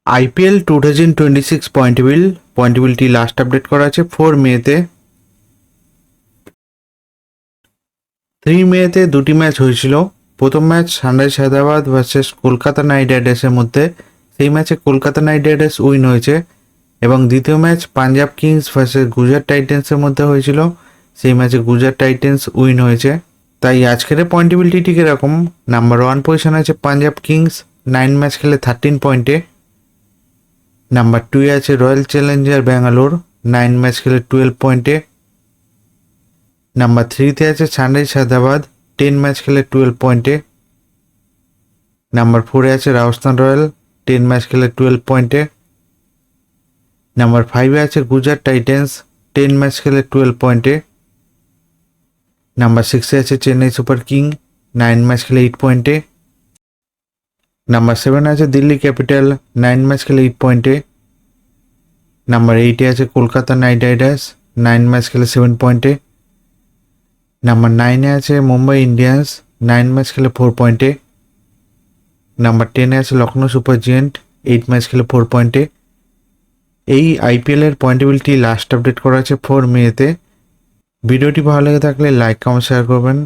IPL 2026 পয়েন্টেবিলিটি last update করা আছে 4 মেতে। 3 মেতে দুটি ম্যাচ হয়েছিল। প্রথম match Sunrise Hyderabad versus Kolkata Knight রাইডার্সের মধ্যে, সেই ম্যাচে কলকাতা নাইট রাইডার্স উইন হয়েছে। এবং দ্বিতীয় match Punjab Kings versus Gujarat টাইটেন্সের মধ্যে হয়েছিল, সেই ম্যাচে গুজরাট টাইটেন্স উইন হয়েছে। তাই আজকের পয়েন্টেবিলিটি ঠিক এরকম: নাম্বার 1 পজিশনে আছে পাঞ্জাব কিংস 9 ম্যাচ খেলে 13 পয়েন্টে। নাম্বার 2 আছে রয়্যাল চ্যালেঞ্জার ব্যাঙ্গালোর 9 ম্যাচ খেলে 12 পয়েন্টে। নাম্বার 3 আছে সানরাইজ হায়দ্রাবাদ 10 ম্যাচ খেলে 12 পয়েন্টে। নাম্বার 4 আছে রাজস্থান রয়্যাল 10 ম্যাচ খেলে 12 পয়েন্টে। নাম্বার 5 আছে গুজরাট টাইটেন্স 10 ম্যাচ খেলে 12 পয়েন্টে। নাম্বার 6 আছে চেন্নাই সুপার কিং 9 ম্যাচ খেলে 8 পয়েন্টে। নাম্বার 7 আছে দিল্লি ক্যাপিটাল 9 ম্যাচ খেলে 8 পয়েন্টে। নাম্বার 8 আছে কলকাতা নাইট রাইডার্স 9 ম্যাচ খেলে 7 পয়েন্টে। নাম্বার 9 আছে মুম্বাই ইন্ডিয়ান্স 9 ম্যাচ খেলে 4 পয়েন্টে। নাম্বার 10 আছে লখনৌ সুপার জায়ান্ট 8 ম্যাচ খেলে 4 পয়েন্টে। এই আইপিএলের পয়েন্টেবিলিটি লাস্ট আপডেট করা আছে 4 মেতে। ভিডিওটি ভালো লেগে থাকলে লাইক কমেন্ট শেয়ার করবেন।